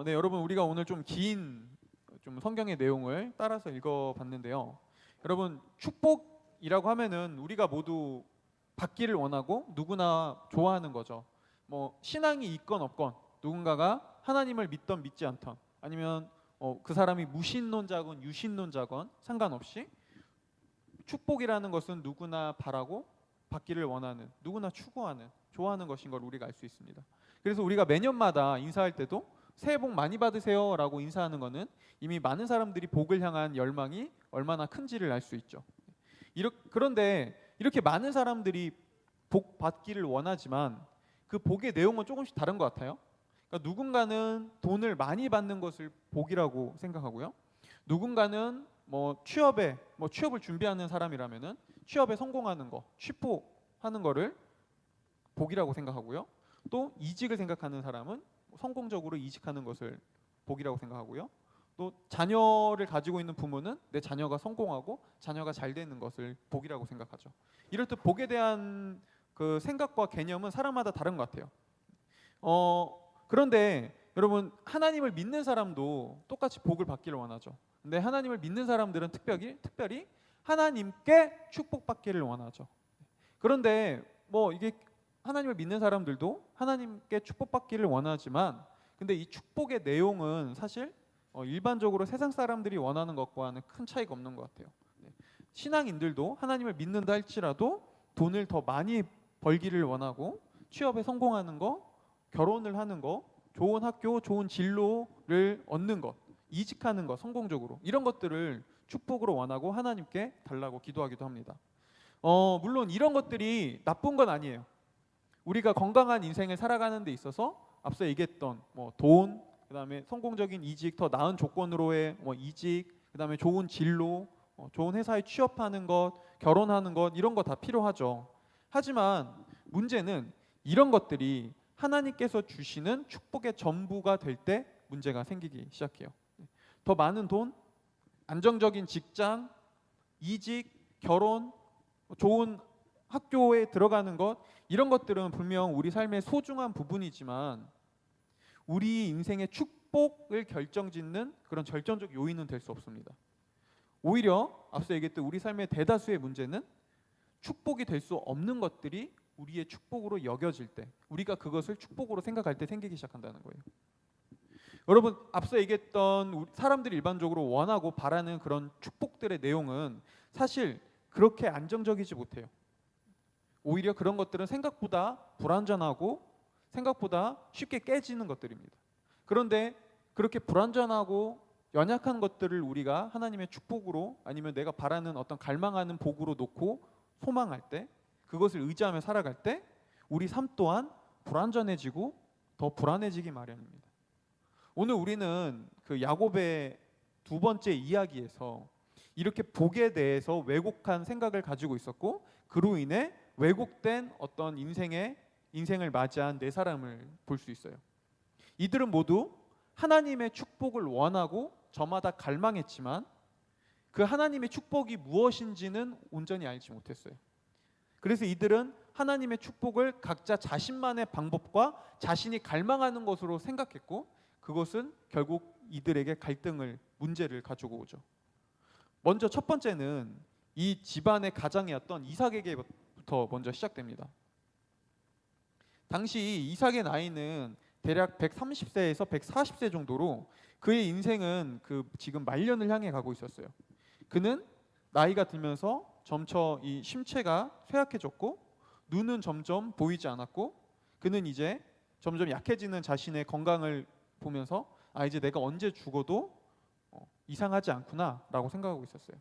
네, 여러분 우리가 오늘 좀 긴 성경의 내용을 따라서 읽어봤는데요. 여러분 축복이라고 하면은 우리가 모두 받기를 원하고 누구나 좋아하는 거죠. 뭐 신앙이 있건 없건 누군가가 하나님을 믿던 믿지 않던 아니면 그 사람이 무신론자건 유신론자건 상관없이 축복이라는 것은 누구나 바라고 받기를 원하는, 누구나 추구하는, 좋아하는 것인 걸 우리가 알 수 있습니다. 그래서 우리가 매년마다 인사할 때도 새해 복 많이 받으세요 라고 인사하는 것은 이미 많은 사람들이 복을 향한 열망이 얼마나 큰지를 알 수 있죠. 그런데 이렇게 많은 사람들이 복 받기를 원하지만 그 복의 내용은 조금씩 다른 것 같아요. 그러니까 누군가는 돈을 많이 받는 것을 복이라고 생각하고요. 누군가는 취업을 준비하는 사람이라면은 취업에 성공하는 거, 취포하는 거를 복이라고 생각하고요. 또 이직을 생각하는 사람은 성공적으로 이직하는 것을 복이라고 생각하고요. 또 자녀를 가지고 있는 부모는 내 자녀가 성공하고 자녀가 잘 되는 것을 복이라고 생각하죠. 이렇듯 복에 대한 그 생각과 개념은 사람마다 다른 것 같아요. 그런데 여러분 하나님을 믿는 사람도 똑같이 복을 받기를 원하죠. 근데 하나님을 믿는 사람들은 특별히 하나님께 축복받기를 원하죠. 그런데 이게 하나님을 믿는 사람들도 하나님께 축복받기를 원하지만 근데 이 축복의 내용은 사실 일반적으로 세상 사람들이 원하는 것과는 큰 차이가 없는 것 같아요. 신앙인들도 하나님을 믿는다 할지라도 돈을 더 많이 벌기를 원하고 취업에 성공하는 거, 결혼을 하는 거, 좋은 학교, 좋은 진로를 얻는 것, 이직하는 것 성공적으로 이런 것들을 축복으로 원하고 하나님께 달라고 기도하기도 합니다. 물론 이런 것들이 나쁜 건 아니에요. 우리가 건강한 인생을 살아가는 데 있어서 앞서 얘기했던 돈, 그다음에 성공적인 이직, 더 나은 조건으로의 이직, 그다음에 좋은 진로, 좋은 회사에 취업하는 것, 결혼하는 것 이런 거 다 필요하죠. 하지만 문제는 이런 것들이 하나님께서 주시는 축복의 전부가 될 때 문제가 생기기 시작해요. 더 많은 돈, 안정적인 직장, 이직, 결혼, 좋은 학교에 들어가는 것 이런 것들은 분명 우리 삶의 소중한 부분이지만 우리 인생의 축복을 결정짓는 그런 결정적 요인은 될 수 없습니다. 오히려 앞서 얘기했던 우리 삶의 대다수의 문제는 축복이 될 수 없는 것들이 우리의 축복으로 여겨질 때 우리가 그것을 축복으로 생각할 때 생기기 시작한다는 거예요. 여러분 앞서 얘기했던 사람들이 일반적으로 원하고 바라는 그런 축복들의 내용은 사실 그렇게 안정적이지 못해요. 오히려 그런 것들은 생각보다 불완전하고 생각보다 쉽게 깨지는 것들입니다. 그런데 그렇게 불완전하고 연약한 것들을 우리가 하나님의 축복으로 아니면 내가 바라는 어떤 갈망하는 복으로 놓고 소망할 때 그것을 의지하며 살아갈 때 우리 삶 또한 불완전해지고 더 불안해지기 마련입니다. 오늘 우리는 그 야곱의 두 번째 이야기에서 이렇게 복에 대해서 왜곡한 생각을 가지고 있었고 그로 인해 왜곡된 어떤 인생을 맞이한 네 사람을 볼 수 있어요. 이들은 모두 하나님의 축복을 원하고 저마다 갈망했지만 그 하나님의 축복이 무엇인지는 온전히 알지 못했어요. 그래서 이들은 하나님의 축복을 각자 자신만의 방법과 자신이 갈망하는 것으로 생각했고 그것은 결국 이들에게 문제를 가지고 오죠. 먼저 첫 번째는 이 집안의 가장이었던 이삭에게부터 먼저 시작됩니다. 당시 이삭의 나이는 대략 130세에서 140세 정도로 그의 인생은 지금 말년을 향해 가고 있었어요. 그는 나이가 들면서 점차 이 심체가 쇠약해졌고 눈은 점점 보이지 않았고 그는 이제 점점 약해지는 자신의 건강을 보면서 이제 내가 언제 죽어도 이상하지 않구나 라고 생각하고 있었어요.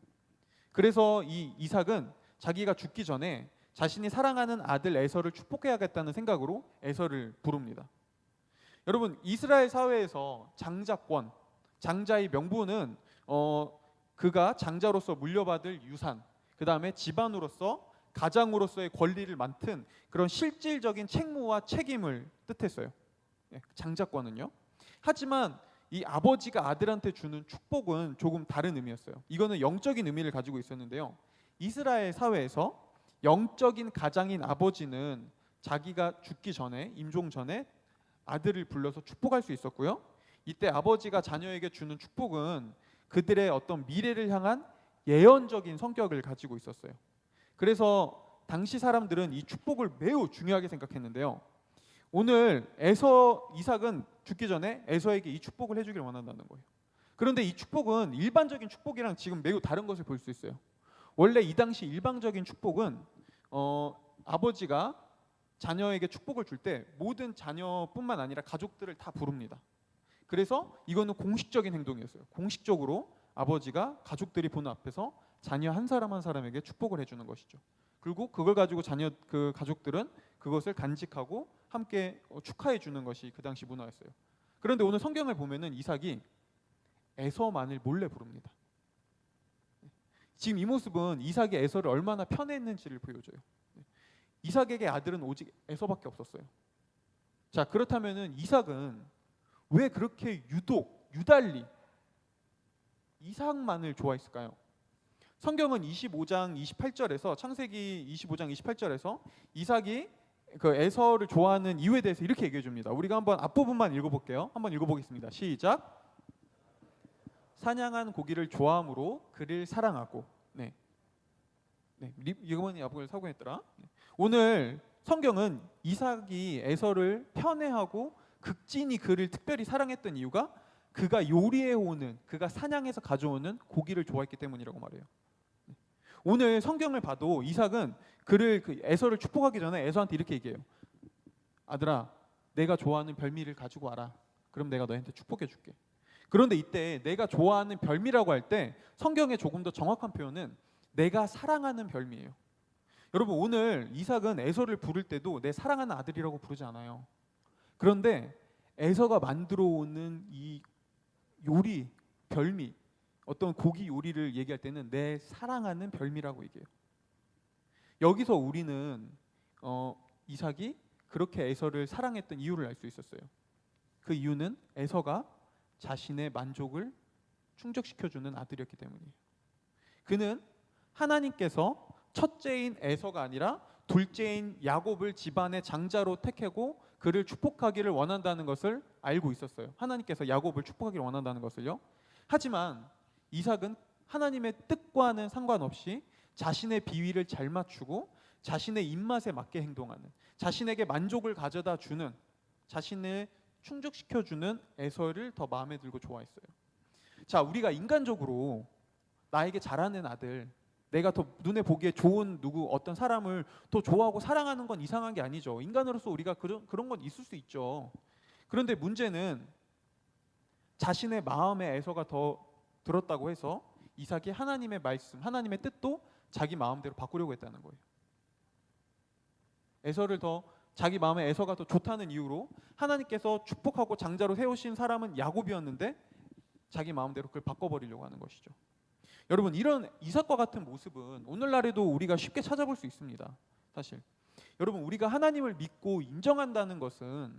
그래서 이 이삭은 자기가 죽기 전에 자신이 사랑하는 아들 에서를 축복해야겠다는 생각으로 에서를 부릅니다. 여러분 이스라엘 사회에서 장자의 명분은 그가 장자로서 물려받을 유산, 그 다음에 집안으로서 가장으로서의 권리를 맡은 그런 실질적인 책무와 책임을 뜻했어요. 장자권은요. 하지만 이 아버지가 아들한테 주는 축복은 조금 다른 의미였어요. 이거는 영적인 의미를 가지고 있었는데요. 이스라엘 사회에서 영적인 가장인 아버지는 자기가 죽기 전에 임종 전에 아들을 불러서 축복할 수 있었고요. 이때 아버지가 자녀에게 주는 축복은 그들의 어떤 미래를 향한 예언적인 성격을 가지고 있었어요. 그래서 당시 사람들은 이 축복을 매우 중요하게 생각했는데요. 오늘 이삭은 죽기 전에 에서에게 이 축복을 해주길 원한다는 거예요. 그런데 이 축복은 일반적인 축복이랑 지금 매우 다른 것을 볼 수 있어요. 원래 이 당시 일방적인 축복은 아버지가 자녀에게 축복을 줄 때 모든 자녀뿐만 아니라 가족들을 다 부릅니다. 그래서 이거는 공식적인 행동이었어요. 공식적으로 아버지가 가족들이 보는 앞에서 자녀 한 사람 한 사람에게 축복을 해주는 것이죠. 그리고 그걸 가지고 그 가족들은 그것을 간직하고 함께 축하해 주는 것이 그 당시 문화였어요. 그런데 오늘 성경을 보면은 이삭이 에서만을 몰래 부릅니다. 지금 이 모습은 이삭이 에서를 얼마나 편애했는지를 보여줘요. 이삭에게 아들은 오직 에서밖에 없었어요. 자, 그렇다면은 이삭은 왜 그렇게 유달리 이삭만을 좋아했을까요? 성경은 25장 28절에서 창세기 25장 28절에서 이삭이 그 에서를 좋아하는 이유에 대해서 이렇게 얘기해 줍니다. 우리가 한번 앞부분만 읽어볼게요. 한번 읽어보겠습니다. 시작. 사냥한 고기를 좋아함으로 그를 사랑하고. 네. 이거는 앞부분을 사고했더라. 오늘 성경은 이삭이 에서를 편애하고 극진히 그를 특별히 사랑했던 이유가 그가 요리해 오는, 그가 사냥해서 가져오는 고기를 좋아했기 때문이라고 말해요. 오늘 성경을 봐도 이삭은 에서를 축복하기 전에 에서한테 이렇게 얘기해요. 아들아, 내가 좋아하는 별미를 가지고 와라. 그럼 내가 너한테 축복해 줄게. 그런데 이때 내가 좋아하는 별미라고 할 때 성경에 조금 더 정확한 표현은 내가 사랑하는 별미예요. 여러분, 오늘 이삭은 에서를 부를 때도 내 사랑하는 아들이라고 부르지 않아요. 그런데 에서가 만들어 오는 이 요리, 별미, 어떤 고기 요리를 얘기할 때는 내 사랑하는 별미라고 얘기해요. 여기서 우리는 이삭이 그렇게 에서를 사랑했던 이유를 알 수 있었어요. 그 이유는 에서가 자신의 만족을 충족시켜주는 아들이었기 때문이에요. 그는 하나님께서 첫째인 에서가 아니라 둘째인 야곱을 집안의 장자로 택하고 그를 축복하기를 원한다는 것을 알고 있었어요. 하나님께서 야곱을 축복하기를 원한다는 것을요. 하지만 이삭은 하나님의 뜻과는 상관없이 자신의 비위를 잘 맞추고 자신의 입맛에 맞게 행동하는, 자신에게 만족을 가져다 주는, 자신을 충족시켜주는 에서를 더 마음에 들고 좋아했어요. 자, 우리가 인간적으로 나에게 잘하는 아들, 내가 더 눈에 보기에 좋은 어떤 사람을 더 좋아하고 사랑하는 건 이상한 게 아니죠. 인간으로서 우리가 그런 건 있을 수 있죠. 그런데 문제는 자신의 마음에 에서가 더 들었다고 해서 이삭이 하나님의 말씀, 하나님의 뜻도 자기 마음대로 바꾸려고 했다는 거예요. 에서를 더 자기 마음에 에서가 더 좋다는 이유로 하나님께서 축복하고 장자로 세우신 사람은 야곱이었는데 자기 마음대로 그걸 바꿔버리려고 하는 것이죠. 여러분, 이런 이삭과 같은 모습은 오늘날에도 우리가 쉽게 찾아볼 수 있습니다. 사실 여러분, 우리가 하나님을 믿고 인정한다는 것은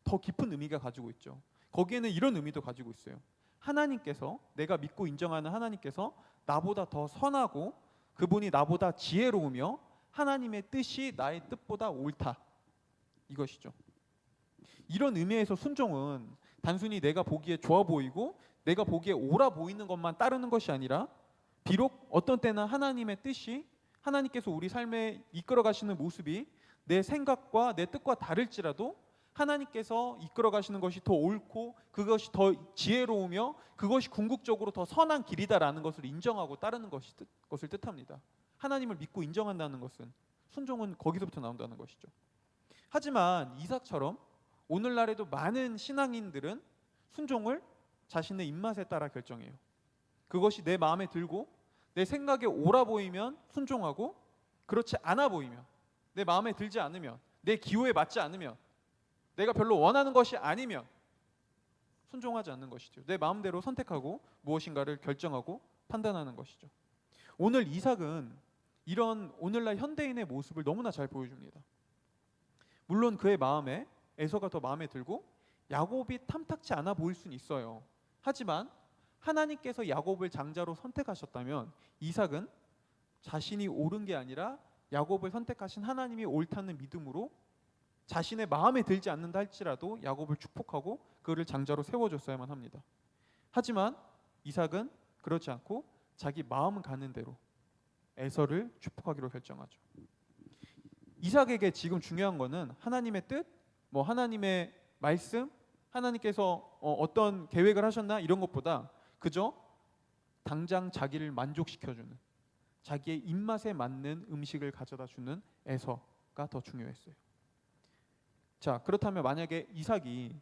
더 깊은 의미가 가지고 있죠. 거기에는 이런 의미도 가지고 있어요. 하나님께서, 내가 믿고 인정하는 하나님께서 나보다 더 선하고 그분이 나보다 지혜로우며 하나님의 뜻이 나의 뜻보다 옳다, 이것이죠. 이런 의미에서 순종은 단순히 내가 보기에 좋아 보이고 내가 보기에 옳아 보이는 것만 따르는 것이 아니라, 비록 어떤 때는 하나님의 뜻이, 하나님께서 우리 삶에 이끌어 가시는 모습이 내 생각과 내 뜻과 다를지라도 하나님께서 이끌어 가시는 것이 더 옳고 그것이 더 지혜로우며 그것이 궁극적으로 더 선한 길이다라는 것을 인정하고 따르는 것을 뜻합니다. 하나님을 믿고 인정한다는 것은, 순종은 거기서부터 나온다는 것이죠. 하지만 이삭처럼 오늘날에도 많은 신앙인들은 순종을 자신의 입맛에 따라 결정해요. 그것이 내 마음에 들고 내 생각에 옳아 보이면 순종하고, 그렇지 않아 보이면, 내 마음에 들지 않으면, 내 기호에 맞지 않으면, 내가 별로 원하는 것이 아니면 순종하지 않는 것이죠. 내 마음대로 선택하고 무엇인가를 결정하고 판단하는 것이죠. 오늘 이삭은 이런 오늘날 현대인의 모습을 너무나 잘 보여줍니다. 물론 그의 마음에 에서가 더 마음에 들고 야곱이 탐탁치 않아 보일 수는 있어요. 하지만 하나님께서 야곱을 장자로 선택하셨다면 이삭은 자신이 옳은 게 아니라 야곱을 선택하신 하나님이 옳다는 믿음으로 자신의 마음에 들지 않는다 할지라도 야곱을 축복하고 그를 장자로 세워줬어야만 합니다. 하지만 이삭은 그렇지 않고 자기 마음 가는 대로 에서를 축복하기로 결정하죠. 이삭에게 지금 중요한 거는 하나님의 뜻, 뭐 하나님의 말씀, 하나님께서 어떤 계획을 하셨나 이런 것보다 그저 당장 자기를 만족시켜주는, 자기의 입맛에 맞는 음식을 가져다 주는 에서가 더 중요했어요. 자, 그렇다면 만약에 이삭이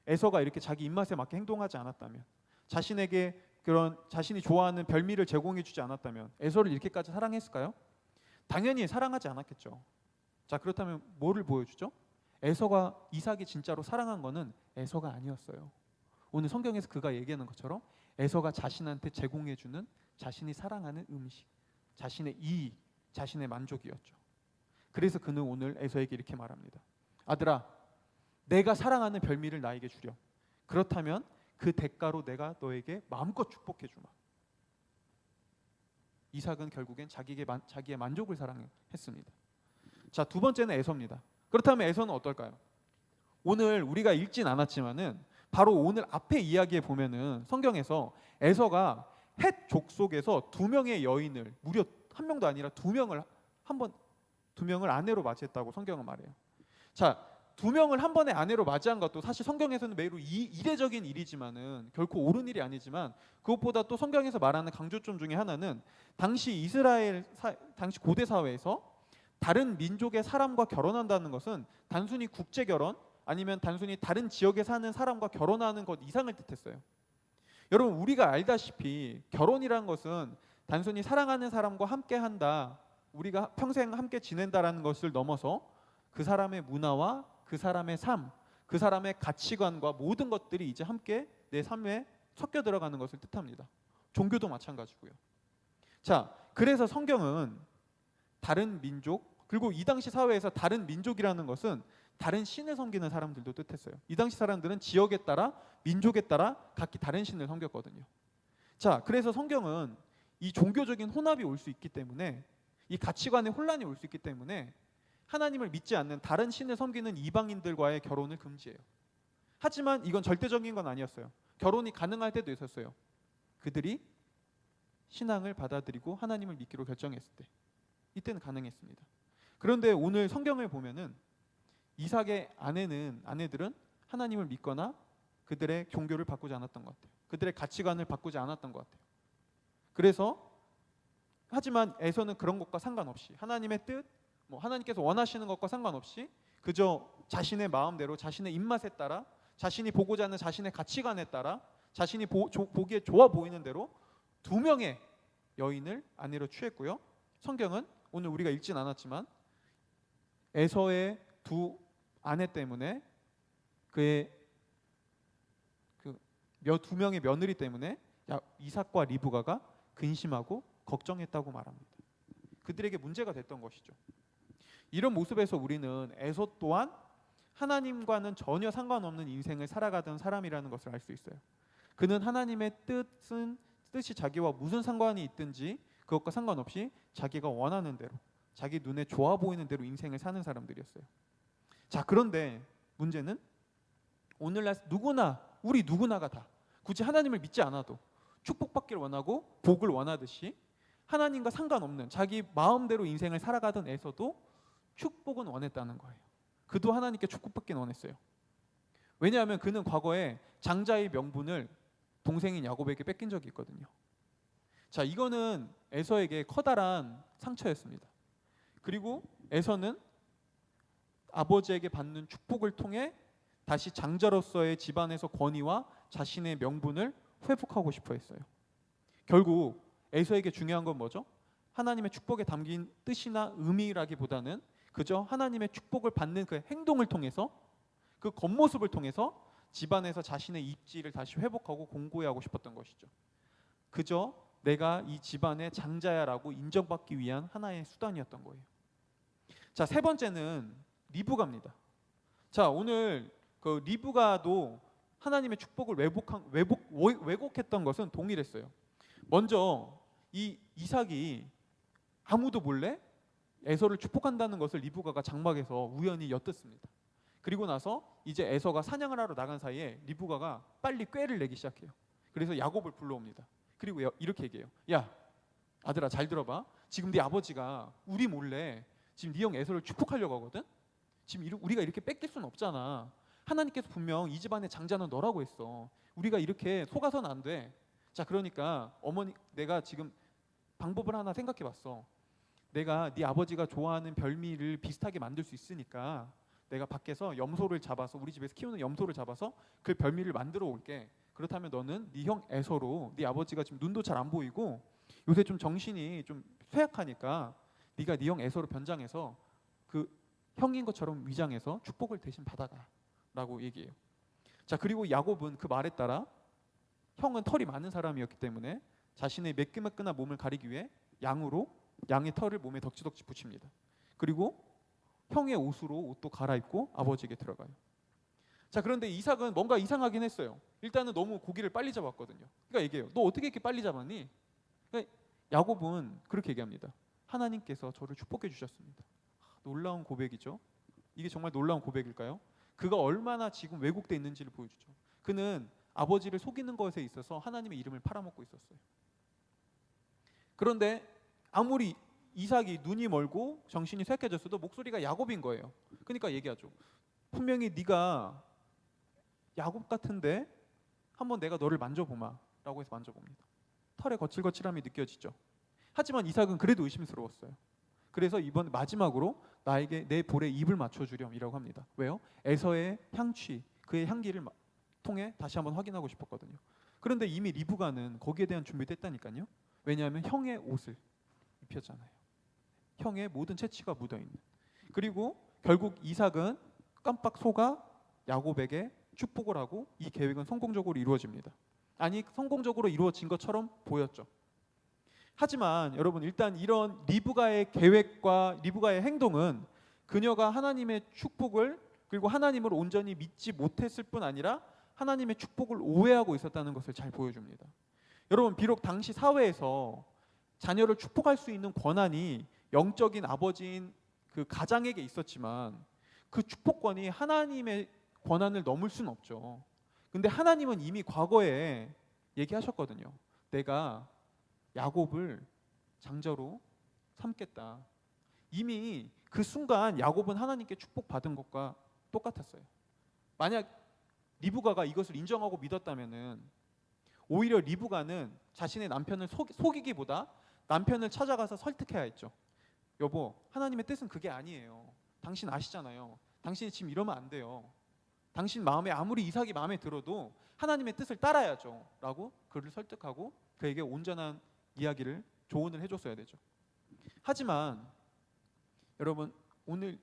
에서가 이렇게 자기 입맛에 맞게 행동하지 않았다면, 자신에게 그런 자신이 좋아하는 별미를 제공해 주지 않았다면 에서를 이렇게까지 사랑했을까요? 당연히 사랑하지 않았겠죠. 자, 그렇다면 뭐를 보여주죠? 에서가 이삭이 진짜로 사랑한 거는 에서가 아니었어요. 오늘 성경에서 그가 얘기하는 것처럼 에서가 자신한테 제공해 주는 자신이 사랑하는 음식, 자신의 이익, 자신의 만족이었죠. 그래서 그는 오늘 에서에게 이렇게 말합니다. 아들아, 내가 사랑하는 별미를 나에게 주렴. 그렇다면 그 대가로 내가 너에게 마음껏 축복해 주마. 이삭은 결국엔 자기의 만족을 사랑했습니다. 자, 두 번째는 에서입니다. 그렇다면 에서는 어떨까요? 오늘 우리가 읽진 않았지만은 바로 오늘 앞에 이야기에 보면은 성경에서 에서가 헷 족속에서 두 명의 여인을, 무려 한 명도 아니라 두 명을 아내로 맞이했다고 성경은 말해요. 자, 두 명을 한 번에 아내로 맞이한 것도 사실 성경에서는 매우 이례적인 일이지만은 결코 옳은 일이 아니지만, 그것보다 또 성경에서 말하는 강조점 중에 하나는 당시 당시 고대 사회에서 다른 민족의 사람과 결혼한다는 것은 단순히 국제 결혼 아니면 단순히 다른 지역에 사는 사람과 결혼하는 것 이상을 뜻했어요. 여러분, 우리가 알다시피 결혼이란 것은 단순히 사랑하는 사람과 함께 한다, 우리가 평생 함께 지낸다라는 것을 넘어서 그 사람의 문화와 그 사람의 삶, 그 사람의 가치관과 모든 것들이 이제 함께 내 삶에 섞여 들어가는 것을 뜻합니다. 종교도 마찬가지고요. 자, 그래서 성경은 다른 민족, 그리고 이 당시 사회에서 다른 민족이라는 것은 다른 신을 섬기는 사람들도 뜻했어요. 이 당시 사람들은 지역에 따라, 민족에 따라 각기 다른 신을 섬겼거든요. 자, 그래서 성경은 이 종교적인 혼합이 올 수 있기 때문에, 이 가치관의 혼란이 올 수 있기 때문에 하나님을 믿지 않는 다른 신을 섬기는 이방인들과의 결혼을 금지해요. 하지만 이건 절대적인 건 아니었어요. 결혼이 가능할 때도 있었어요. 그들이 신앙을 받아들이고 하나님을 믿기로 결정했을 때, 이때는 가능했습니다. 그런데 오늘 성경을 보면은 이삭의 아내들은 하나님을 믿거나 그들의 종교를 바꾸지 않았던 것 같아요. 그들의 가치관을 바꾸지 않았던 것 같아요. 그래서 하지만 에서는 그런 것과 상관없이 하나님의 뜻, 하나님께서 원하시는 것과 상관없이 그저 자신의 마음대로, 자신의 입맛에 따라, 자신이 보고자 하는 자신의 가치관에 따라, 자신이 보기에 좋아 보이는 대로 두 명의 여인을 아내로 취했고요. 성경은 오늘 우리가 읽진 않았지만 에서의 두 아내 때문에, 그의 두 명의 며느리 때문에 이삭과 리브가가 근심하고 걱정했다고 말합니다. 그들에게 문제가 됐던 것이죠. 이런 모습에서 우리는 에서 또한 하나님과는 전혀 상관없는 인생을 살아가던 사람이라는 것을 알 수 있어요. 그는 하나님의 뜻이 자기와 무슨 상관이 있든지 그것과 상관없이 자기가 원하는 대로, 자기 눈에 좋아 보이는 대로 인생을 사는 사람들이었어요. 자, 그런데 문제는 오늘날 우리 누구나가 다 굳이 하나님을 믿지 않아도 축복받기를 원하고 복을 원하듯이 하나님과 상관없는 자기 마음대로 인생을 살아가던 에서도 축복은 원했다는 거예요. 그도 하나님께 축복받기는 원했어요. 왜냐하면 그는 과거에 장자의 명분을 동생인 야곱에게 뺏긴 적이 있거든요. 자, 이거는 에서에게 커다란 상처였습니다. 그리고 에서는 아버지에게 받는 축복을 통해 다시 장자로서의 집안에서 권위와 자신의 명분을 회복하고 싶어 했어요. 결국 에서에게 중요한 건 뭐죠? 하나님의 축복에 담긴 뜻이나 의미라기보다는 그저 하나님의 축복을 받는 그 행동을 통해서, 그 겉모습을 통해서 집안에서 자신의 입지를 다시 회복하고 공고히 하고 싶었던 것이죠. 그저 내가 이 집안의 장자야라고 인정받기 위한 하나의 수단이었던 거예요. 자, 세 번째는 리브가입니다. 자, 오늘 그 리브가도 하나님의 축복을 왜곡했던 것은 동일했어요. 먼저 이 이삭이 아무도 몰래 에서를 축복한다는 것을 리브가가 장막에서 우연히 엿듣습니다. 그리고 나서 이제 에서가 사냥을 하러 나간 사이에 리브가가 빨리 꾀를 내기 시작해요. 그래서 야곱을 불러옵니다. 그리고 이렇게 얘기해요. 야, 아들아, 잘 들어봐. 지금 네 아버지가 우리 몰래 지금 네 형 에서를 축복하려고 하거든. 지금 우리가 이렇게 뺏길 수는 없잖아. 하나님께서 분명 이 집안의 장자는 너라고 했어. 우리가 이렇게 속아서는 안 돼. 자, 그러니까 어머니, 내가 지금 방법을 하나 생각해 봤어. 내가 네 아버지가 좋아하는 별미를 비슷하게 만들 수 있으니까 내가 밖에서 염소를 잡아서, 우리 집에서 키우는 염소를 잡아서 그 별미를 만들어 올게. 그렇다면 너는 네 형 에서로, 네 아버지가 지금 눈도 잘 안 보이고 요새 좀 정신이 좀 쇠약하니까 네가 네 형 에서로 변장해서 그 형인 것처럼 위장해서 축복을 대신 받아가라고 얘기해요. 자, 그리고 야곱은 그 말에 따라 형은 털이 많은 사람이었기 때문에 자신의 매끈매끈한 몸을 가리기 위해 양의 털을 몸에 덕지덕지 붙입니다. 그리고 형의 옷으로 옷도 갈아입고 아버지에게 들어가요. 자, 그런데 이삭은 뭔가 이상하긴 했어요. 일단은 너무 고기를 빨리 잡았거든요. 그러니까 얘기해요. 너 어떻게 이렇게 빨리 잡았니? 그러니까 야곱은 그렇게 얘기합니다. 하나님께서 저를 축복해 주셨습니다. 놀라운 고백이죠. 이게 정말 놀라운 고백일까요? 그가 얼마나 지금 왜곡돼 있는지를 보여주죠. 그는 아버지를 속이는 것에 있어서 하나님의 이름을 팔아먹고 있었어요. 그런데 아무리 이삭이 눈이 멀고 정신이 쇠약해졌어도 목소리가 야곱인 거예요. 그러니까 얘기하죠. 분명히 네가 야곱 같은데 한번 내가 너를 만져보마 라고 해서 만져봅니다. 털에 거칠거칠함이 느껴지죠. 하지만 이삭은 그래도 의심스러웠어요. 그래서 이번 마지막으로 나에게 내 볼에 입을 맞춰주렴이라고 합니다. 왜요? 에서의 향취, 그의 향기를 통해 다시 한번 확인하고 싶었거든요. 그런데 이미 리브가는 거기에 대한 준비를 했다니까요. 왜냐하면 형의 옷을 입혔잖아요. 형의 모든 채취가 묻어있는. 그리고 결국 이삭은 깜빡 속아 야곱에게 축복을 하고 이 계획은 성공적으로 이루어집니다. 아니, 성공적으로 이루어진 것처럼 보였죠. 하지만 여러분, 일단 이런 리브가의 계획과 리브가의 행동은 그녀가 하나님의 축복을, 그리고 하나님을 온전히 믿지 못했을 뿐 아니라 하나님의 축복을 오해하고 있었다는 것을 잘 보여줍니다. 여러분, 비록 당시 사회에서 자녀를 축복할 수 있는 권한이 영적인 아버지인 그 가장에게 있었지만 그 축복권이 하나님의 권한을 넘을 수는 없죠. 근데 하나님은 이미 과거에 얘기하셨거든요. 내가 야곱을 장자로 삼겠다. 이미 그 순간 야곱은 하나님께 축복받은 것과 똑같았어요. 만약 리브가가 이것을 인정하고 믿었다면은 오히려 리브가는 자신의 남편을 속이기보다 남편을 찾아가서 설득해야 했죠. 여보, 하나님의 뜻은 그게 아니에요. 당신 아시잖아요. 당신이 지금 이러면 안 돼요. 당신 마음에 아무리 이삭이 마음에 들어도 하나님의 뜻을 따라야죠 라고 그를 설득하고 그에게 온전한 이야기를, 조언을 해줬어야 되죠. 하지만 여러분, 오늘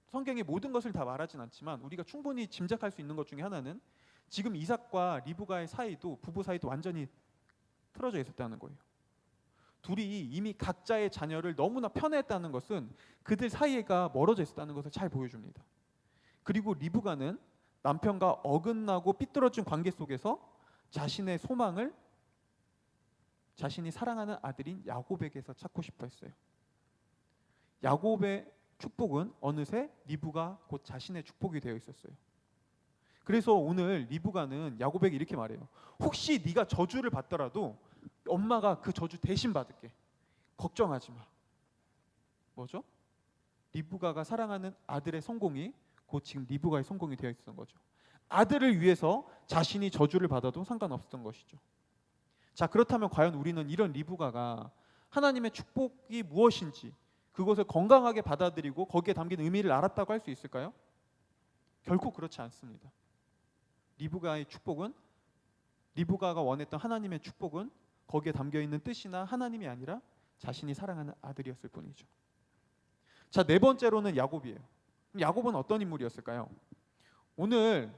성경의 모든 것을 다 말하진 않지만 우리가 충분히 짐작할 수 있는 것 중에 하나는 지금 이삭과 리브가의 사이도, 부부 사이도 완전히 틀어져 있었다는 거예요. 둘이 이미 각자의 자녀를 너무나 편애했다는 것은 그들 사이가 멀어져 있었다는 것을 잘 보여줍니다. 그리고 리브가는 남편과 어긋나고 삐뚤어진 관계 속에서 자신의 소망을 자신이 사랑하는 아들인 야곱에게서 찾고 싶어 했어요. 야곱의 축복은 어느새 리브가 곧 자신의 축복이 되어 있었어요. 그래서 오늘 리브가는 야곱에게 이렇게 말해요. 혹시 네가 저주를 받더라도 엄마가 그 저주 대신 받을게. 걱정하지 마. 뭐죠? 리브가가 사랑하는 아들의 성공이 곧 지금 리브가의 성공이 되어 있었던 거죠. 아들을 위해서 자신이 저주를 받아도 상관없었던 것이죠. 자, 그렇다면 과연 우리는 이런 리브가가 하나님의 축복이 무엇인지 그것을 건강하게 받아들이고 거기에 담긴 의미를 알았다고 할 수 있을까요? 결코 그렇지 않습니다. 리브가의 축복은, 리브가가 원했던 하나님의 축복은 거기에 담겨있는 뜻이나 하나님이 아니라 자신이 사랑하는 아들이었을 뿐이죠. 자, 네 번째로는 야곱이에요. 야곱은 어떤 인물이었을까요? 오늘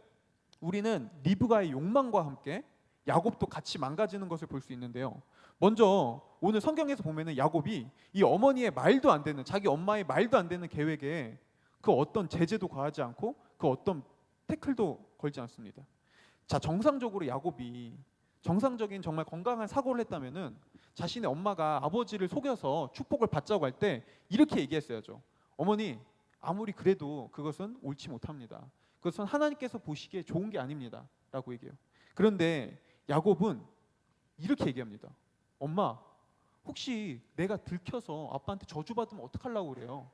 우리는 리브가의 욕망과 함께 야곱도 같이 망가지는 것을 볼 수 있는데요. 먼저 오늘 성경에서 보면은 야곱이 이 어머니의 말도 안 되는, 자기 엄마의 말도 안 되는 계획에 그 어떤 제재도 가하지 않고 그 어떤 태클도 걸지 않습니다. 자, 정상적으로 야곱이 정상적인 정말 건강한 사고를 했다면은 자신의 엄마가 아버지를 속여서 축복을 받자고 할 때 이렇게 얘기했어야죠. 어머니, 아무리 그래도 그것은 옳지 못합니다. 그것은 하나님께서 보시기에 좋은 게 아닙니다 라고 얘기해요. 그런데 야곱은 이렇게 얘기합니다. 엄마, 혹시 내가 들켜서 아빠한테 저주받으면 어떡하려고 그래요?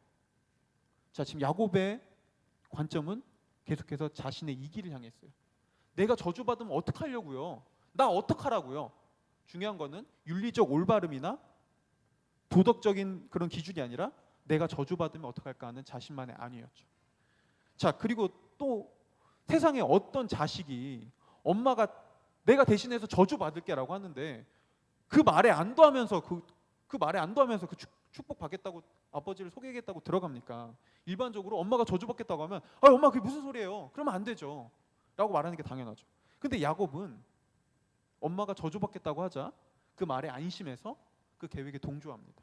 자, 지금 야곱의 관점은 계속해서 자신의 이기를 향했어요. 내가 저주받으면 어떡하려고요? 나 어떡하라고요? 중요한 거는 윤리적 올바름이나 도덕적인 그런 기준이 아니라 내가 저주받으면 어떡할까 하는 자신만의 안위였죠. 자, 그리고 또 세상에 어떤 자식이 엄마가 내가 대신해서 저주받을게라고 하는데 그 말에 안도하면서 그 말에 안도하면서 그 축복 받겠다고 아버지를 속이겠다고 들어갑니까? 일반적으로 엄마가 저주받겠다고 하면 아, 엄마 그게 무슨 소리예요? 그러면 안 되죠 라고 말하는 게 당연하죠. 근데 야곱은 엄마가 저주받겠다고 하자 그 말에 안심해서 그 계획에 동조합니다.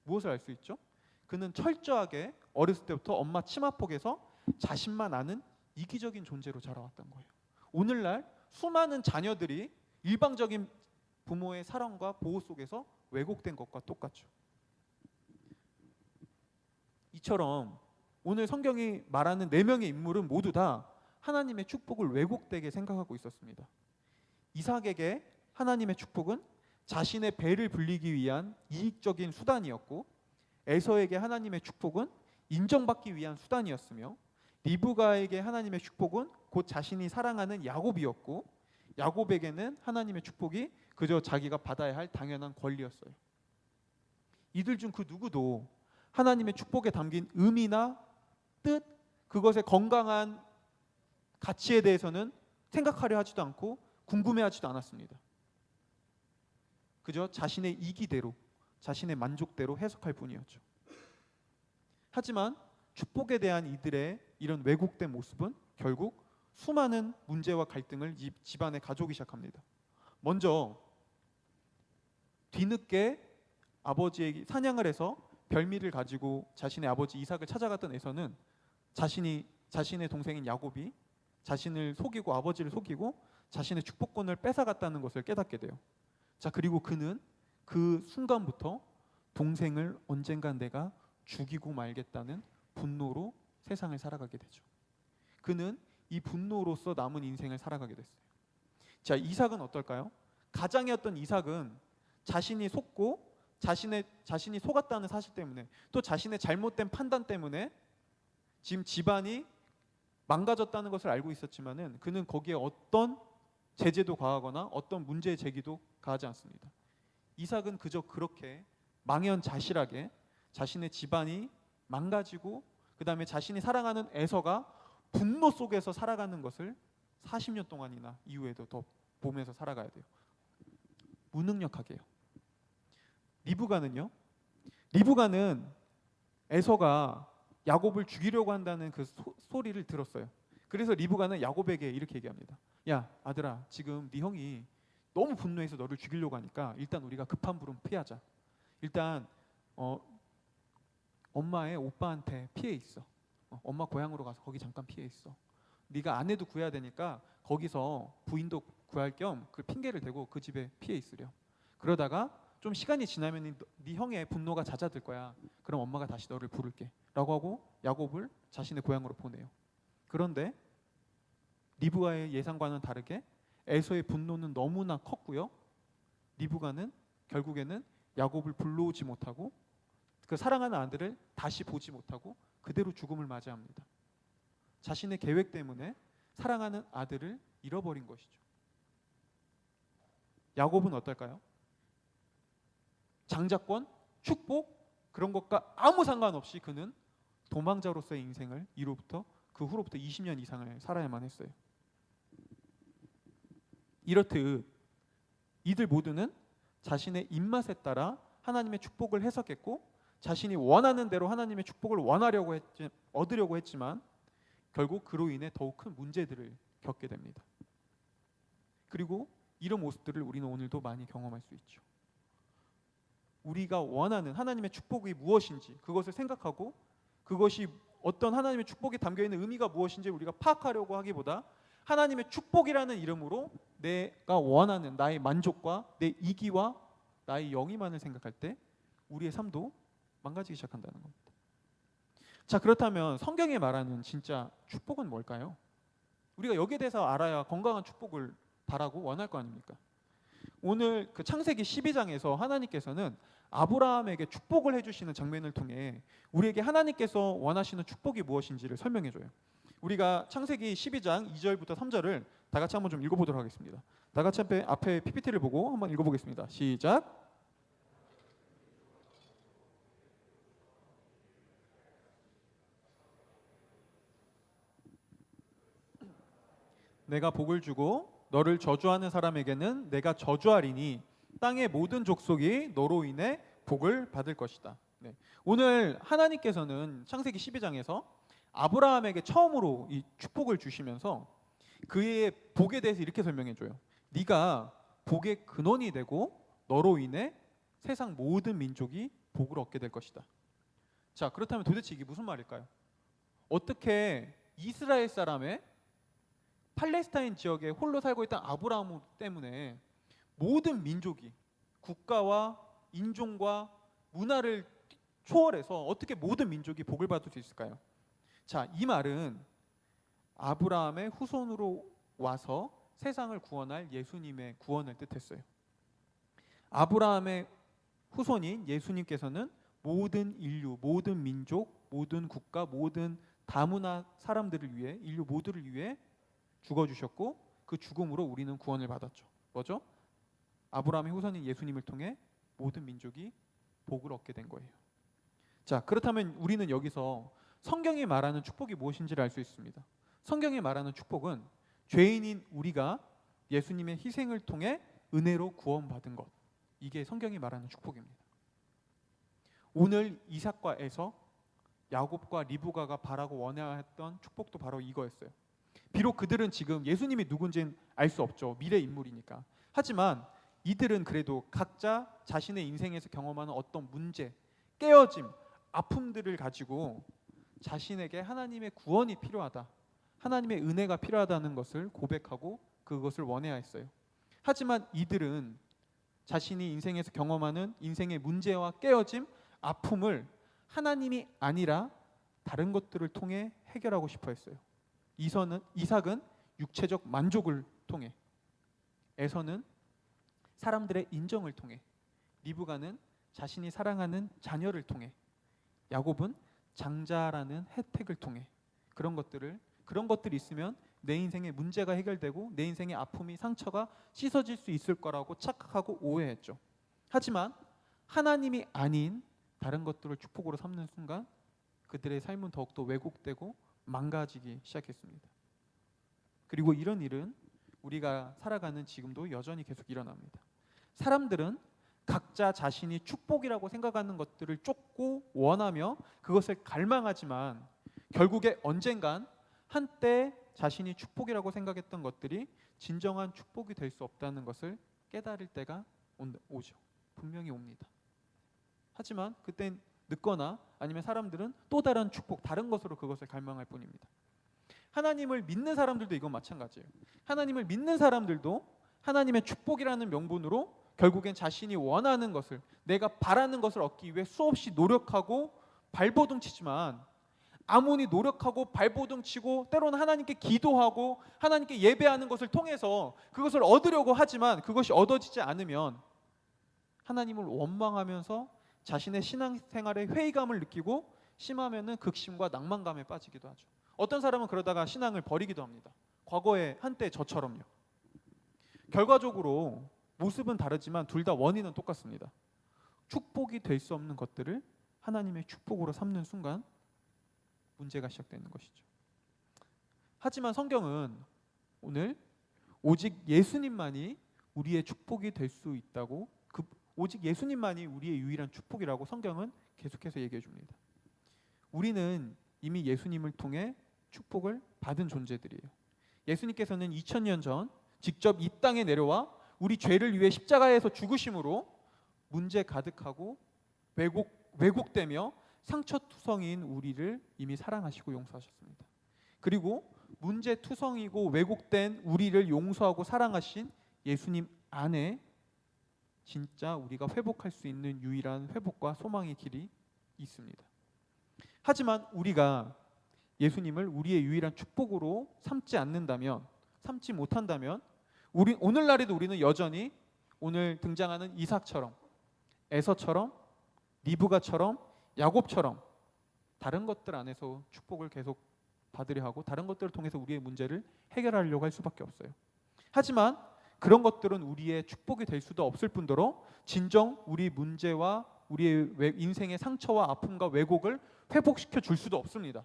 무엇을 알 수 있죠? 그는 철저하게 어렸을 때부터 엄마 치마폭에서 자신만 아는 이기적인 존재로 자라왔던 거예요. 오늘날 수많은 자녀들이 일방적인 부모의 사랑과 보호 속에서 왜곡된 것과 똑같죠. 이처럼 오늘 성경이 말하는 4명의 인물은 모두 다 하나님의 축복을 왜곡되게 생각하고 있었습니다. 이삭에게 하나님의 축복은 자신의 배를 불리기 위한 이익적인 수단이었고, 에서에게 하나님의 축복은 인정받기 위한 수단이었으며, 리브가에게 하나님의 축복은 곧 자신이 사랑하는 야곱이었고, 야곱에게는 하나님의 축복이 그저 자기가 받아야 할 당연한 권리였어요. 이들 중 그 누구도 하나님의 축복에 담긴 의미나 뜻, 그것의 건강한 가치에 대해서는 생각하려 하지도 않고 궁금해하지도 않았습니다. 그저 자신의 이기대로, 자신의 만족대로 해석할 뿐이었죠. 하지만 축복에 대한 이들의 이런 왜곡된 모습은 결국 수많은 문제와 갈등을 집안에 가져오기 시작합니다. 먼저 뒤늦게 아버지에게 사냥을 해서 별미를 가지고 자신의 아버지 이삭을 찾아갔던 에서는 자신의 동생인 야곱이 자신을 속이고 아버지를 속이고 자신의 축복권을 뺏어갔다는 것을 깨닫게 돼요. 자, 그리고 그는 그 순간부터 동생을 언젠간 내가 죽이고 말겠다는 분노로 세상을 살아가게 되죠. 그는 이 분노로서 남은 인생을 살아가게 됐어요. 자, 이삭은 어떨까요? 가장이었던 이삭은 자신이 속고 자신이 속았다는 사실 때문에, 또 자신의 잘못된 판단 때문에 지금 집안이 망가졌다는 것을 알고 있었지만은 그는 거기에 어떤 제재도 가하거나 어떤 문제 제기도 가하지 않습니다. 이삭은 그저 그렇게 망연자실하게 자신의 집안이 망가지고 그 다음에 자신이 사랑하는 에서가 분노 속에서 살아가는 것을 40년 동안이나 이후에도 더 보면서 살아가야 돼요. 무능력하게요. 리브가는 에서가 야곱을 죽이려고 한다는 그 소리를 들었어요. 그래서 리브가는 야곱에게 이렇게 얘기합니다. 야, 아들아, 지금 네 형이 너무 분노해서 너를 죽이려고 하니까 일단 우리가 급한 불은 피하자. 일단 엄마의 오빠한테 피해 있어. 엄마 고향으로 가서 거기 잠깐 피해 있어. 네가 아내도 구해야 되니까 거기서 부인도 구할 겸 그 핑계를 대고 그 집에 피해 있으려. 그러다가 좀 시간이 지나면 네 형의 분노가 잦아들 거야. 그럼 엄마가 다시 너를 부를게 라고 하고 야곱을 자신의 고향으로 보내요. 그런데 리브가의 예상과는 다르게 에서의 분노는 너무나 컸고요. 리브가는 결국에는 야곱을 불러오지 못하고 그 사랑하는 아들을 다시 보지 못하고 그대로 죽음을 맞이합니다. 자신의 계획 때문에 사랑하는 아들을 잃어버린 것이죠. 야곱은 어떨까요? 장자권, 축복 그런 것과 아무 상관없이 그는 도망자로서의 인생을 그 후로부터 20년 이상을 살아야만 했어요. 이렇듯 이들 모두는 자신의 입맛에 따라 하나님의 축복을 해석했고 자신이 원하는 대로 하나님의 축복을 얻으려고 했지만 결국 그로 인해 더욱 큰 문제들을 겪게 됩니다. 그리고 이런 모습들을 우리는 오늘도 많이 경험할 수 있죠. 우리가 원하는 하나님의 축복이 무엇인지 그것을 생각하고 그것이 어떤 하나님의 축복이 담겨있는 의미가 무엇인지 우리가 파악하려고 하기보다 하나님의 축복이라는 이름으로 내가 원하는 나의 만족과 내 이기와 나의 영이만을 생각할 때 우리의 삶도 망가지기 시작한다는 겁니다. 자, 그렇다면 성경이 말하는 진짜 축복은 뭘까요? 우리가 여기에 대해서 알아야 건강한 축복을 바라고 원할 거 아닙니까? 오늘 그 창세기 12장에서 하나님께서는 아브라함에게 축복을 해주시는 장면을 통해 우리에게 하나님께서 원하시는 축복이 무엇인지를 설명해줘요. 우리가 창세기 12장 2절부터 3절을 다 같이 한번 좀 읽어보도록 하겠습니다. 다 같이 앞에 PPT를 보고 한번 읽어보겠습니다. 시작. 내가 복을 주고 너를 저주하는 사람에게는 내가 저주하리니 땅의 모든 족속이 너로 인해 복을 받을 것이다. 네. 오늘 하나님께서는 창세기 12장에서 아브라함에게 처음으로 이 축복을 주시면서 그의 복에 대해서 이렇게 설명해 줘요. 네가 복의 근원이 되고 너로 인해 세상 모든 민족이 복을 얻게 될 것이다. 자, 그렇다면 도대체 이게 무슨 말일까요? 어떻게 이스라엘 사람의 팔레스타인 지역에 홀로 살고 있던 아브라함 때문에 모든 민족이 국가와 인종과 문화를 초월해서 어떻게 모든 민족이 복을 받을 수 있을까요? 자, 이 말은 아브라함의 후손으로 와서 세상을 구원할 예수님의 구원을 뜻했어요. 아브라함의 후손인 예수님께서는 모든 인류, 모든 민족, 모든 국가, 모든 다문화 사람들을 위해, 인류 모두를 위해 죽어주셨고 그 죽음으로 우리는 구원을 받았죠. 뭐죠? 아브라함의 후손인 예수님을 통해 모든 민족이 복을 얻게 된 거예요. 자, 그렇다면 우리는 여기서 성경이 말하는 축복이 무엇인지를 알 수 있습니다. 성경이 말하는 축복은 죄인인 우리가 예수님의 희생을 통해 은혜로 구원받은 것, 이게 성경이 말하는 축복입니다. 오늘 이삭과 에서, 야곱과 리브가가 바라고 원하였던 축복도 바로 이거였어요. 비록 그들은 지금 예수님이 누군지는 알 수 없죠. 미래 인물이니까. 하지만 이들은 그래도 각자 자신의 인생에서 경험하는 어떤 문제, 깨어짐, 아픔들을 가지고 자신에게 하나님의 구원이 필요하다, 하나님의 은혜가 필요하다는 것을 고백하고 그것을 원해야 했어요. 하지만 이들은 자신이 인생에서 경험하는 인생의 문제와 깨어짐, 아픔을 하나님이 아니라 다른 것들을 통해 해결하고 싶어 했어요. 이삭은 육체적 만족을 통해, 에서는 사람들의 인정을 통해, 리브가는 자신이 사랑하는 자녀를 통해, 야곱은 장자라는 혜택을 통해, 그런 것들이 있으면 내 인생의 문제가 해결되고 내 인생의 아픔이, 상처가 씻어질 수 있을 거라고 착각하고 오해했죠. 하지만 하나님이 아닌 다른 것들을 축복으로 삼는 순간 그들의 삶은 더욱더 왜곡되고 망가지기 시작했습니다. 그리고 이런 일은 우리가 살아가는 지금도 여전히 계속 일어납니다. 사람들은 각자 자신이 축복이라고 생각하는 것들을 쫓고 원하며 그것을 갈망하지만 결국에 언젠간 한때 자신이 축복이라고 생각했던 것들이 진정한 축복이 될 수 없다는 것을 깨달을 때가 오죠. 분명히 옵니다. 하지만 그땐 늦거나 아니면 사람들은 또 다른 축복, 다른 것으로 그것을 갈망할 뿐입니다. 하나님을 믿는 사람들도 이건 마찬가지예요. 하나님을 믿는 사람들도 하나님의 축복이라는 명분으로 결국엔 자신이 원하는 것을, 내가 바라는 것을 얻기 위해 수없이 노력하고 발버둥 치지만, 아무리 노력하고 발버둥 치고 때로는 하나님께 기도하고 하나님께 예배하는 것을 통해서 그것을 얻으려고 하지만 그것이 얻어지지 않으면 하나님을 원망하면서 자신의 신앙생활에 회의감을 느끼고 심하면은 극심과 낭만감에 빠지기도 하죠. 어떤 사람은 그러다가 신앙을 버리기도 합니다. 과거에 한때 저처럼요. 결과적으로 모습은 다르지만 둘 다 원인은 똑같습니다. 축복이 될 수 없는 것들을 하나님의 축복으로 삼는 순간 문제가 시작되는 것이죠. 하지만 성경은 오늘 오직 예수님만이 우리의 축복이 될 수 있다고, 오직 예수님만이 우리의 유일한 축복이라고 성경은 계속해서 얘기해 줍니다. 우리는 이미 예수님을 통해 축복을 받은 존재들이에요. 예수님께서는 2000년 전 직접 이 땅에 내려와 우리 죄를 위해 십자가에서 죽으심으로 문제 가득하고 왜곡되며 상처투성이인 우리를 이미 사랑하시고 용서하셨습니다. 그리고 문제투성이고 왜곡된 우리를 용서하고 사랑하신 예수님 안에 진짜 우리가 회복할 수 있는 유일한 회복과 소망의 길이 있습니다. 하지만 우리가 예수님을 우리의 유일한 축복으로 삼지 못한다면 오늘날에도 우리는 여전히 오늘 등장하는 이삭처럼, 에서처럼, 리브가처럼, 야곱처럼 다른 것들 안에서 축복을 계속 받으려 하고 다른 것들을 통해서 우리의 문제를 해결하려고 할 수밖에 없어요. 하지만 그런 것들은 우리의 축복이 될 수도 없을 뿐더러 진정 우리 문제와 우리의 인생의 상처와 아픔과 왜곡을 회복시켜 줄 수도 없습니다.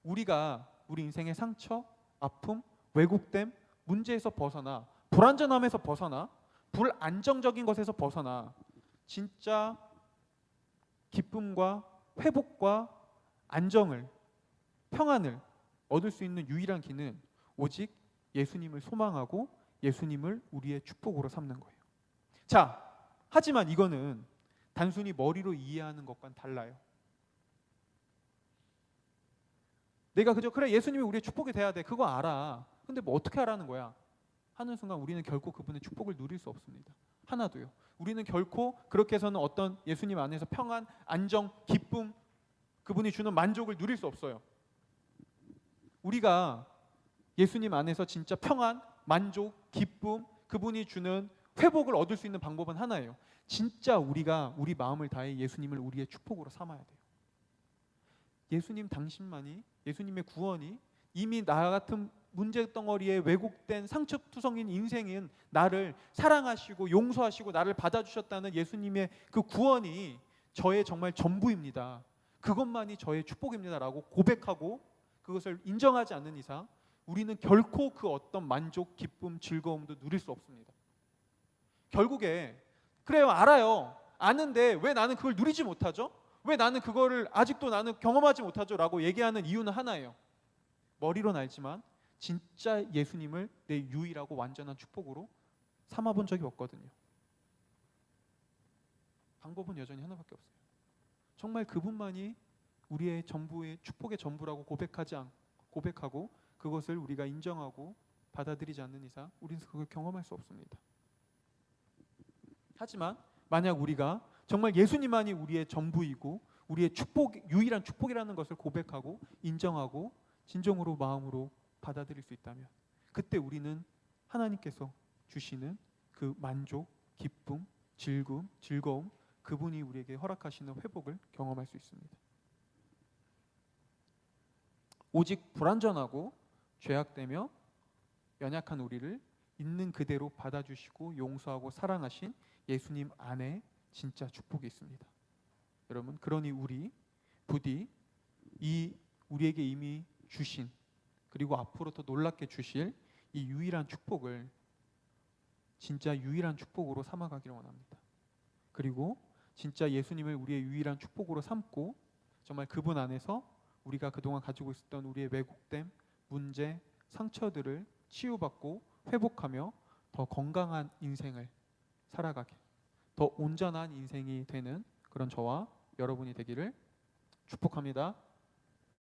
우리가 우리 인생의 상처, 아픔, 왜곡됨, 문제에서 벗어나 불안전함에서 벗어나 불안정적인 것에서 벗어나 진짜 기쁨과 회복과 안정을, 평안을 얻을 수 있는 유일한 길은 오직 예수님을 소망하고 예수님을 우리의 축복으로 삼는 거예요. 자, 하지만 이거는 단순히 머리로 이해하는 것과는 달라요. 내가 그래 예수님이 우리의 축복이 돼야 돼, 그거 알아. 근데 뭐 어떻게 하라는 거야 하는 순간 우리는 결코 그분의 축복을 누릴 수 없습니다. 하나도요. 우리는 결코 그렇게 해서는 어떤 예수님 안에서 평안, 안정, 기쁨, 그분이 주는 만족을 누릴 수 없어요. 우리가 예수님 안에서 진짜 평안, 만족, 기쁨, 그분이 주는 회복을 얻을 수 있는 방법은 하나예요. 진짜 우리가 우리 마음을 다해 예수님을 우리의 축복으로 삼아야 돼요. 예수님 당신만이, 예수님의 구원이 이미 나 같은 문제덩어리에 왜곡된 상처투성인 인생인 나를 사랑하시고 용서하시고 나를 받아주셨다는 예수님의 그 구원이 저의 정말 전부입니다. 그것만이 저의 축복입니다 라고 고백하고 그것을 인정하지 않는 이상 우리는 결코 그 어떤 만족, 기쁨, 즐거움도 누릴 수 없습니다. 결국에 그래요, 알아요. 아는데 왜 나는 그걸 누리지 못하죠? 왜 나는 그거를 아직도 나는 경험하지 못하죠? 라고 얘기하는 이유는 하나예요. 머리로는 알지만 진짜 예수님을 내 유일하고 완전한 축복으로 삼아본 적이 없거든요. 방법은 여전히 하나밖에 없어요. 정말 그분만이 우리의 전부의 축복의 전부라고 고백하고 그것을 우리가 인정하고 받아들이지 않는 이상 우리는 그걸 경험할 수 없습니다. 하지만 만약 우리가 정말 예수님만이 우리의 전부이고 우리의 유일한 축복이라는 것을 고백하고 인정하고 진정으로 마음으로 받아들일 수 있다면 그때 우리는 하나님께서 주시는 그 만족, 기쁨, 즐거움 그분이 우리에게 허락하시는 회복을 경험할 수 있습니다. 오직 불완전하고 죄악되며 연약한 우리를 있는 그대로 받아주시고 용서하고 사랑하신 예수님 안에 진짜 축복이 있습니다. 여러분, 그러니 우리 부디 이 우리에게 이미 주신 그리고 앞으로 더 놀랍게 주실 이 유일한 축복을 진짜 유일한 축복으로 삼아가기를 원합니다. 그리고 진짜 예수님을 우리의 유일한 축복으로 삼고 정말 그분 안에서 우리가 그동안 가지고 있었던 우리의 왜곡됨, 문제, 상처들을 치유받고 회복하며 더 건강한 인생을 살아가게, 더 온전한 인생이 되는 그런 저와 여러분이 되기를 축복합니다.